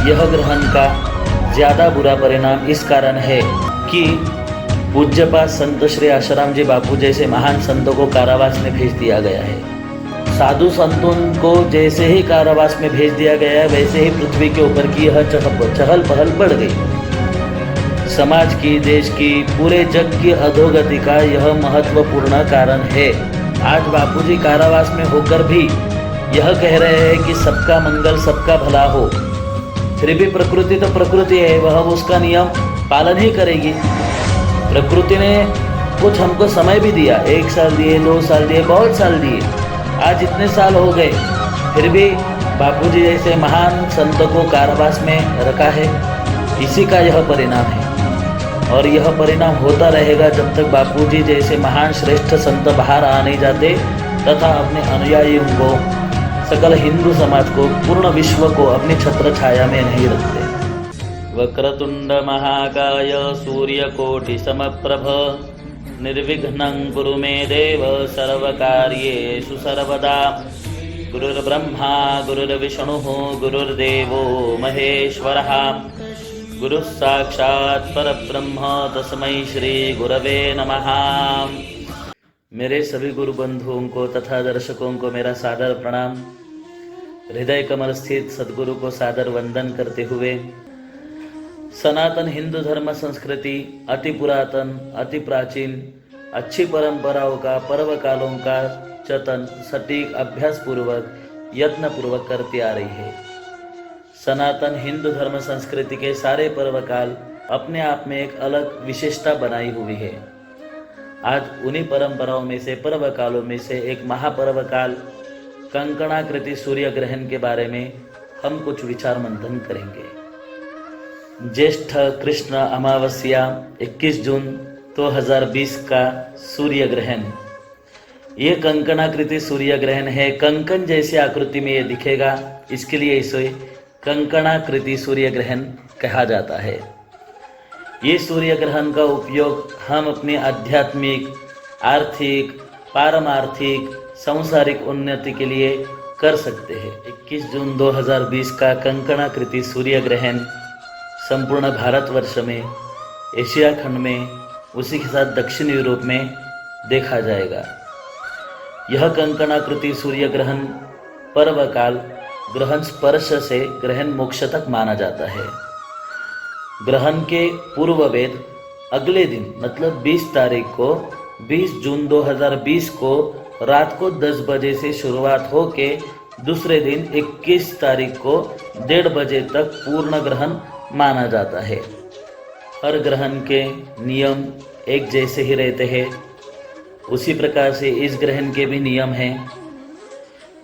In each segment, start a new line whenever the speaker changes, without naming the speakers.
यह ग्रहण का ज़्यादा बुरा परिणाम इस कारण है कि पूज्यपाद संत श्री आशाराम जी बापू जैसे महान संतों को कारावास में भेज दिया गया है। साधु संतों को जैसे ही कारावास में भेज दिया गया है, वैसे ही पृथ्वी के ऊपर की यह चहल पहल बढ़ गई। समाज की, देश की, पूरे जग की अधोगति का यह महत्वपूर्ण कारण है। आज बापूजी कारावास में होकर भी यह कह रहे हैं कि सबका मंगल, सबका भला हो। फिर भी प्रकृति तो प्रकृति है, वह उसका नियम पालन ही करेगी। प्रकृति ने कुछ हमको समय भी दिया, 1 साल दिए, 2 साल दिए, बहुत साल दिए। आज इतने साल हो गए, फिर भी बापूजी जैसे महान संतों को कारावास में रखा है। इसी का यह परिणाम है और यह परिणाम होता रहेगा जब तक बापूजी जैसे महान श्रेष्ठ संत बाहर आ नहीं जाते तथा अपने अनुयायियों को, सकल हिंदू समाज को, पूर्ण विश्व को अपनी छत्र छाया में नहीं रखते। वक्रतुंड महाकाय सूर्यकोटि समप्रभ निर्विघ्नं कुरु मे देव सर्वकार्येषु सर्वदा। गुरुर्ब्रह्मा गुरुर्विष्णुः गुरुर्देवो महेश्वरः गुरुः साक्षात् परब्रह्म तस्मै श्री गुरवे नमः। मेरे सभी गुरु बंधुओं को तथा दर्शकों को मेरा सादर प्रणाम। हृदय कमल स्थित सद्गुरु को सादर वंदन करते हुए सनातन हिंदू धर्म संस्कृति अति पुरातन, अति प्राचीन, अच्छी परंपराओं का, पर्व कालों का जतन सटीक अभ्यास पूर्वक, यत्न पूर्वक करती आ रही है। सनातन हिंदू धर्म संस्कृति के सारे पर्व काल अपने आप में एक अलग विशेषता बनाई हुई है। आज उन्हीं परंपराओं में से, पर्व कालों में से एक महापर्व काल कंकणाकृति सूर्य ग्रहण के बारे में हम कुछ विचार मंथन करेंगे। ज्येष्ठ कृष्ण अमावस्या 21 जून 2020 का सूर्य ग्रहण। ये कंकणाकृति सूर्य ग्रहण है। कंकन जैसी आकृति में ये दिखेगा, इसके लिए इसे कंकणाकृति सूर्य ग्रहण कहा जाता है। ये सूर्य ग्रहण का उपयोग हम अपनी आध्यात्मिक, आर्थिक, पारमार्थिक, सांसारिक उन्नति के लिए कर सकते हैं। 21 जून 2020 का कंकणाकृति सूर्य ग्रहण संपूर्ण भारतवर्ष में, एशिया खंड में, उसी के साथ दक्षिण यूरोप में देखा जाएगा। यह कंकणाकृति सूर्य ग्रहण पर्व काल ग्रहण स्पर्श से ग्रहण मोक्ष तक माना जाता है। ग्रहण के पूर्व वेद अगले दिन मतलब 20 तारीख को, 20 जून 2020 को रात को 10 बजे से शुरुआत हो के दूसरे दिन 21 तारीख को 1:30 बजे तक पूर्ण ग्रहण माना जाता है। हर ग्रहण के नियम एक जैसे ही रहते हैं, उसी प्रकार से इस ग्रहण के भी नियम हैं।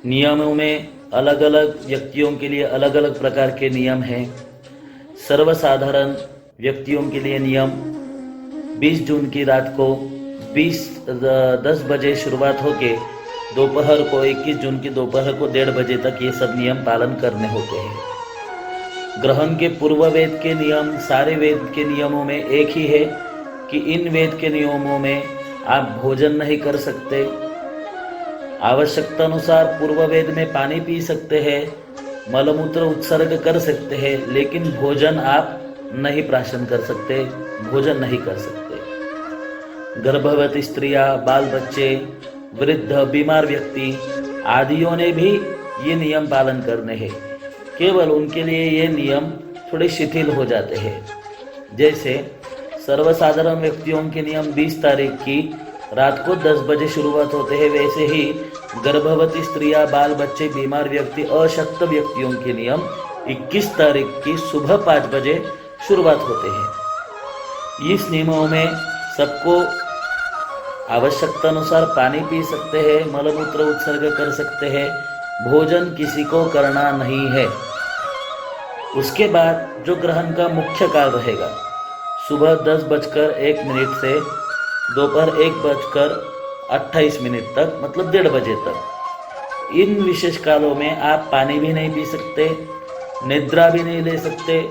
नियमों में अलग अलग व्यक्तियों के लिए अलग अलग प्रकार के नियम हैं। सर्वसाधारण व्यक्तियों के लिए नियम 20 जून की रात को 10 बजे शुरुआत होके दोपहर को 21 जून की दोपहर को 1:30 बजे तक ये सब नियम पालन करने होते हैं। ग्रहण के पूर्व वेद के नियम सारे वेद के नियमों में एक ही है कि इन वेद के नियमों में आप भोजन नहीं कर सकते। आवश्यकता अनुसार पूर्व वेद में पानी पी सकते हैं, मलमूत्र उत्सर्ग कर सकते हैं, लेकिन भोजन आप नहीं प्राशन कर सकते, भोजन नहीं कर सकते। गर्भवती स्त्रियां, बाल बच्चे, वृद्ध, बीमार व्यक्ति आदियों ने भी ये नियम पालन करने हैं। केवल उनके लिए ये नियम थोड़े शिथिल हो जाते हैं। जैसे सर्वसाधारण व्यक्तियों के नियम 20 तारीख की रात को 10 बजे शुरुआत होते हैं, वैसे ही गर्भवती स्त्रियां, बाल बच्चे, बीमार व्यक्ति, अशक्त व्यक्तियों के नियम 21 तारीख की सुबह 5 बजे शुरुआत होते हैं। इस नियमों में सबको आवश्यकता अनुसार पानी पी सकते हैं, मलमूत्र उत्सर्ग कर सकते हैं, भोजन किसी को करना नहीं है। उसके बाद जो ग्रहण का मुख्य काल रहेगा, सुबह 10:01 से दोपहर 1:28 तक, मतलब 1:30 बजे तक। इन विशेष कालों में आप पानी भी नहीं पी सकते, निद्रा भी नहीं ले सकते,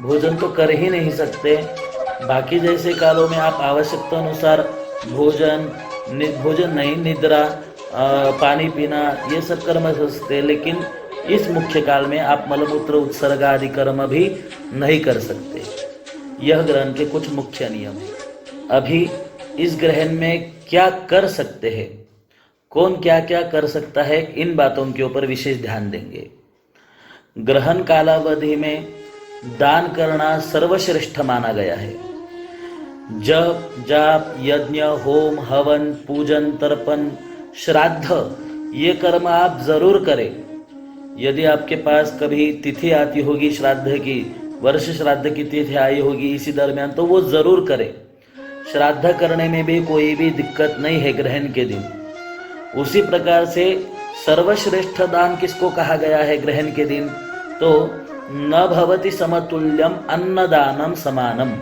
भोजन तो कर ही नहीं सकते। बाकी जैसे कालों में आप आवश्यकता अनुसार भोजन नहीं, निद्रा, पानी पीना, ये सब कर्म कर सकते हैं, लेकिन इस मुख्य काल में आप मलमूत्र उत्सर्ग आदि कर्म भी नहीं कर सकते। यह ग्रहण के कुछ मुख्य नियम हैं। अभी इस ग्रहण में क्या कर सकते हैं, कौन क्या क्या कर सकता है, इन बातों के ऊपर विशेष ध्यान देंगे। ग्रहण कालावधि में दान करना सर्वश्रेष्ठ माना गया है। जप, जाप, यज्ञ, होम, हवन, पूजन, तर्पण, श्राद्ध ये कर्म आप जरूर करें। यदि आपके पास कभी तिथि आती होगी श्राद्ध की, वर्ष श्राद्ध की तिथि आई होगी इसी दरमियान, तो वो जरूर करें। श्राद्ध करने में भी कोई भी दिक्कत नहीं है ग्रहण के दिन। उसी प्रकार से सर्वश्रेष्ठ दान किसको कहा गया है ग्रहण के दिन, तो न भवति समतुल्यम अन्नदानम समानम।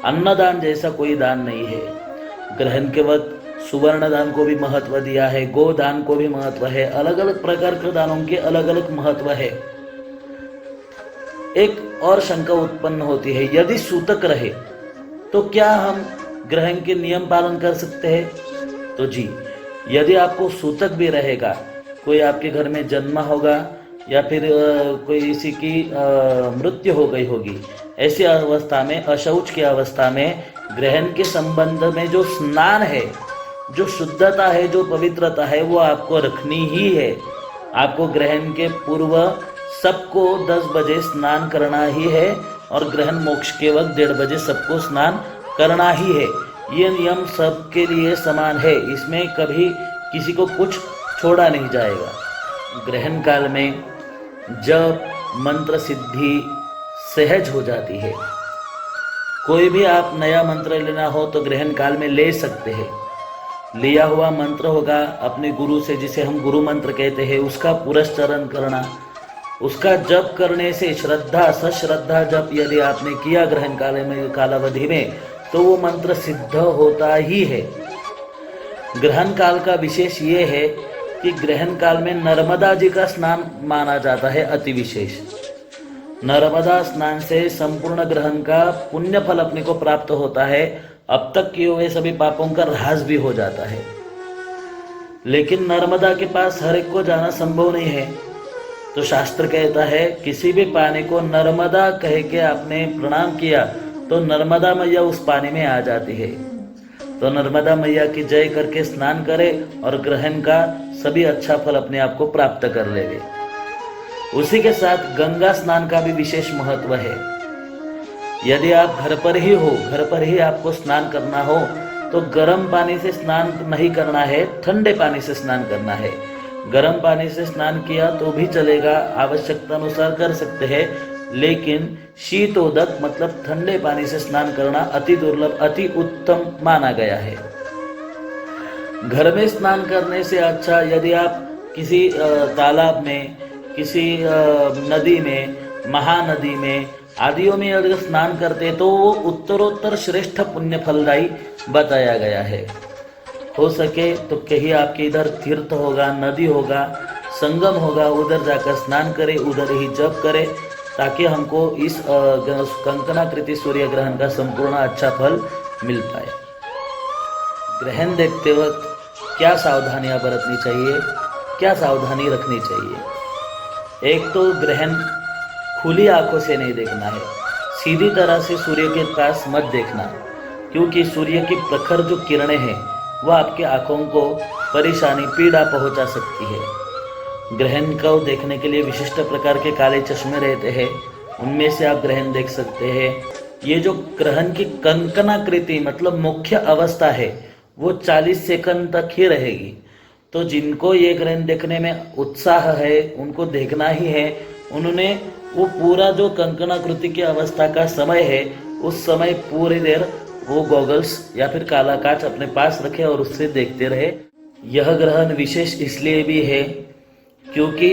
अन्नदान जैसा कोई दान नहीं है। ग्रहण के वक्त सुवर्ण दान को भी महत्व दिया है, गोदान को भी महत्व है, अलग अलग प्रकार के दानों के अलग अलग महत्व है। एक और शंका उत्पन्न होती है, यदि सूतक रहे तो क्या हम ग्रहण के नियम पालन कर सकते हैं? तो जी, यदि आपको सूतक भी रहेगा, कोई आपके घर में जन्मा होगा या फिर कोई किसी की मृत्यु हो गई होगी, ऐसी अवस्था में, अशौच की अवस्था में ग्रहण के संबंध में जो स्नान है, जो शुद्धता है, जो पवित्रता है, वो आपको रखनी ही है। आपको ग्रहण के पूर्व सबको 10 बजे स्नान करना ही है और ग्रहण मोक्ष के वक्त 1:30 बजे सबको स्नान करना ही है। ये नियम सबके लिए समान है, इसमें कभी किसी को कुछ छोड़ा नहीं जाएगा। ग्रहण काल में जप मंत्र सिद्धि सहज हो जाती है। कोई भी आप नया मंत्र लेना हो तो ग्रहण काल में ले सकते हैं। लिया हुआ मंत्र होगा अपने गुरु से, जिसे हम गुरु मंत्र कहते हैं, उसका पुरस्चरण करना, उसका जप करने से श्रद्धा सश्रद्धा जप यदि आपने किया ग्रहण कालावधि में, तो वो मंत्र सिद्ध होता ही है। ग्रहण काल का विशेष ये है कि ग्रहण काल में नर्मदा जी का स्नान माना जाता है अति विशेष। नर्मदा स्नान से संपूर्ण ग्रहण का पुण्य फल अपने को प्राप्त होता है। अब तक किए हुए सभी पापों का ह्रास भी हो जाता है। लेकिन नर्मदा के पास हर एक को जाना संभव नहीं है, तो शास्त्र कहता है किसी भी पानी को नर्मदा कह के आपने प्रणाम किया तो नर्मदा मैया उस पानी में आ जाती है। तो नर्मदा मैया की जय करके स्नान करे और ग्रहण का सभी अच्छा फल अपने आप को प्राप्त कर लेंगे। उसी के साथ गंगा स्नान का भी विशेष महत्व है। यदि आप घर पर ही हो, घर पर ही आपको स्नान करना हो, तो गर्म पानी से स्नान नहीं करना है, ठंडे पानी से स्नान करना है। गर्म पानी से स्नान किया तो भी चलेगा, आवश्यकता अनुसार कर सकते हैं, लेकिन शीतोदक मतलब ठंडे पानी से स्नान करना अति दुर्लभ, अति उत्तम माना गया है। घर में स्नान करने से अच्छा यदि आप किसी तालाब में, किसी नदी में, महानदी में आदियों में अगर स्नान करते तो वो उत्तरोत्तर श्रेष्ठ पुण्य फलदायी बताया गया है। हो सके तो कहीं आपके इधर तीर्थ होगा, नदी होगा, संगम होगा, उधर जाकर स्नान करें, उधर ही जप करें, ताकि हमको इस कंकणाकृति सूर्य ग्रहण का संपूर्ण अच्छा फल मिल पाए। ग्रहण देखते वक्त क्या सावधानियां बरतनी चाहिए, क्या सावधानी रखनी चाहिए? एक तो ग्रहण खुली आंखों से नहीं देखना है, सीधी तरह से सूर्य के पास मत देखना, क्योंकि सूर्य की प्रखर जो किरणें हैं वह आपके आंखों को परेशानी, पीड़ा पहुंचा सकती है। ग्रहण को देखने के लिए विशिष्ट प्रकार के काले चश्मे रहते हैं, उनमें से आप ग्रहण देख सकते हैं। ये जो ग्रहण की कंकणाकृति मतलब मुख्य अवस्था है वो 40 सेकंड तक ही रहेगी। तो जिनको ये ग्रहण देखने में उत्साह है, उनको देखना ही है, उन्होंने वो पूरा जो कंकणाकृति की अवस्था का समय है उस समय पूरी देर वो गॉगल्स या फिर काला कांच अपने पास रखे और उससे देखते रहे। यह ग्रहण विशेष इसलिए भी है क्योंकि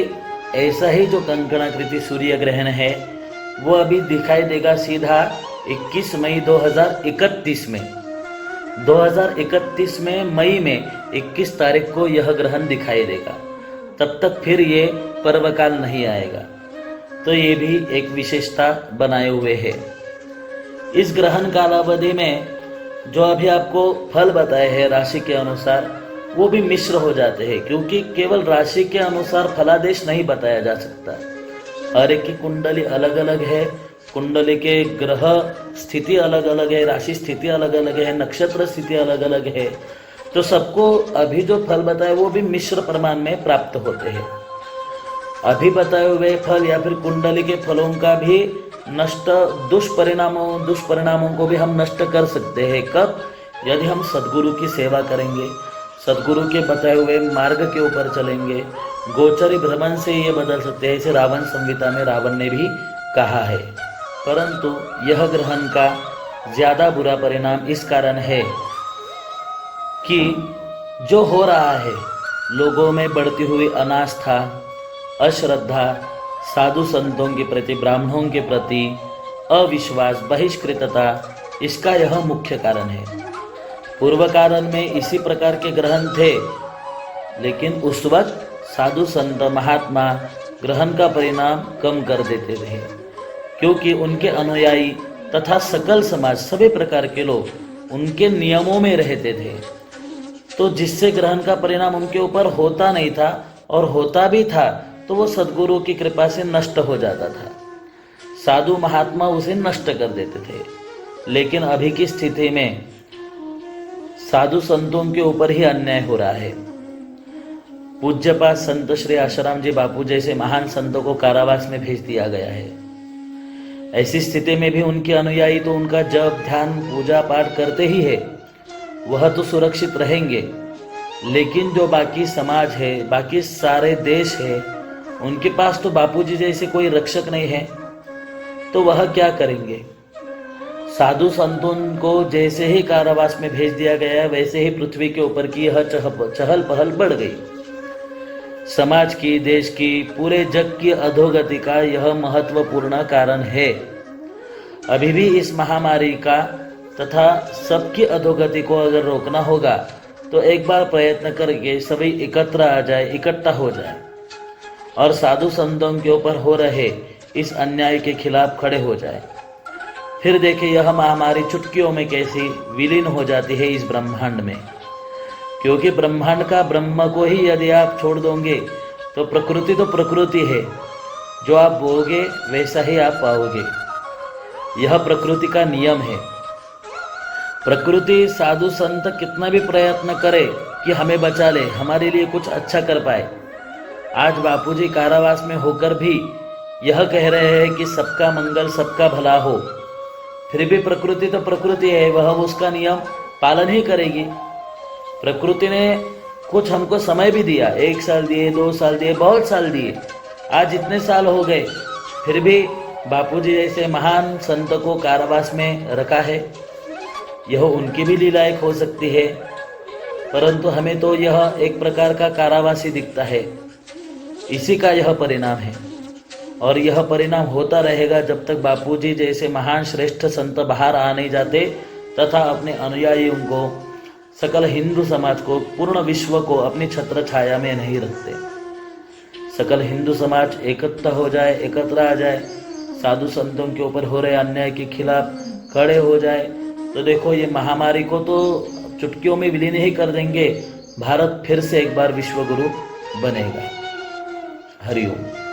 ऐसा ही जो कंकणाकृति सूर्य ग्रहण है वो अभी दिखाई देगा सीधा 21 मई 2031 में। 2031 में मई में 21 तारीख को यह ग्रहण दिखाई देगा। तब तक फिर ये पर्वकाल नहीं आएगा। तो ये भी एक विशेषता बनाए हुए है। इस ग्रहण कालावधि में जो अभी आपको फल बताए हैं राशि के अनुसार, वो भी मिश्र हो जाते हैं, क्योंकि केवल राशि के अनुसार फलादेश नहीं बताया जा सकता। हर एक की कुंडली अलग अलग है, कुंडली के ग्रह स्थिति अलग अलग है, राशि स्थिति अलग अलग है, नक्षत्र स्थिति अलग अलग है। तो सबको अभी जो फल बताए वो भी मिश्र प्रमाण में प्राप्त होते हैं। अभी बताए हुए फल या फिर कुंडली के फलों का भी नष्ट दुष्परिणामों को भी हम नष्ट कर सकते हैं। कब? यदि हम सद्गुरु की सेवा करेंगे, सद्गुरु के बताए हुए मार्ग के ऊपर चलेंगे। गोचरी भ्रमण से ये बदल सकते हैं, इसे रावण संहिता में रावण ने भी कहा है। परंतु यह ग्रहण का ज़्यादा बुरा परिणाम इस कारण है कि जो हो रहा है, लोगों में बढ़ती हुई अनास्था, अश्रद्धा, साधु संतों के प्रति, ब्राह्मणों के प्रति अविश्वास, बहिष्कृतता, इसका यह मुख्य कारण है। पूर्व कारण में इसी प्रकार के ग्रहण थे, लेकिन उस वक्त साधु संत महात्मा ग्रहण का परिणाम कम कर देते थे, क्योंकि उनके अनुयायी तथा सकल समाज, सभी प्रकार के लोग उनके नियमों में रहते थे। तो जिससे ग्रहण का परिणाम उनके ऊपर होता नहीं था, और होता भी था तो वो सद्गुरु की कृपा से नष्ट हो जाता था। साधु महात्मा उसे नष्ट कर देते थे। लेकिन अभी की स्थिति में साधु संतों के ऊपर ही अन्याय हो रहा है। पूज्यपाद संत श्री आशाराम जी बापू जैसे महान संतों को कारावास में भेज दिया गया है। ऐसी स्थिति में भी उनके अनुयायी तो उनका जप, ध्यान, पूजा पाठ करते ही है, वह तो सुरक्षित रहेंगे। लेकिन जो बाकी समाज है, बाकी सारे देश है, उनके पास तो बापूजी जैसे कोई रक्षक नहीं है, तो वह क्या करेंगे? साधु संतों को जैसे ही कारावास में भेज दिया गया, वैसे ही पृथ्वी के ऊपर की यह चहल पहल बढ़ गई। समाज की, देश की, पूरे जग की अधोगति का यह महत्वपूर्ण कारण है। अभी भी इस महामारी का तथा सबकी अधोगति को अगर रोकना होगा तो एक बार प्रयत्न करके सभी एकत्र आ जाए, इकट्ठा हो जाए और साधु संतों के ऊपर हो रहे इस अन्याय के खिलाफ खड़े हो जाए। फिर देखिए यह महामारी चुटकियों में कैसी विलीन हो जाती है इस ब्रह्मांड में। क्योंकि ब्रह्मांड का ब्रह्म को ही यदि आप छोड़ दोगे तो प्रकृति है, जो आप बोओगे वैसा ही आप पाओगे। यह प्रकृति का नियम है। प्रकृति, साधु संत कितना भी प्रयत्न करे कि हमें बचा ले, हमारे लिए कुछ अच्छा कर पाए। आज बापूजी कारावास में होकर भी यह कह रहे हैं कि सबका मंगल, सबका भला हो। फिर भी प्रकृति तो प्रकृति है, वह उसका नियम पालन ही करेगी। प्रकृति ने कुछ हमको समय भी दिया, 1 साल दिए, 2 साल दिए, बहुत साल दिए। आज इतने साल हो गए, फिर भी बापूजी जैसे महान संत को कारावास में रखा है। यह उनकी भी लीलाएं हो सकती है, परंतु हमें तो यह एक प्रकार का कारावास ही दिखता है। इसी का यह परिणाम है, और यह परिणाम होता रहेगा जब तक बापूजी जैसे महान श्रेष्ठ संत बाहर आ नहीं जाते तथा अपने अनुयायियों को, सकल हिंदू समाज को, पूर्ण विश्व को अपनी छत्र छाया में नहीं रखते। सकल हिंदू समाज एकत्र हो जाए, एकत्र आ जाए, साधु संतों के ऊपर हो रहे अन्याय के खिलाफ खड़े हो जाए, तो देखो ये महामारी को तो चुटकियों में विलीन ही कर देंगे। भारत फिर से एक बार विश्व गुरु बनेगा। हरिओम।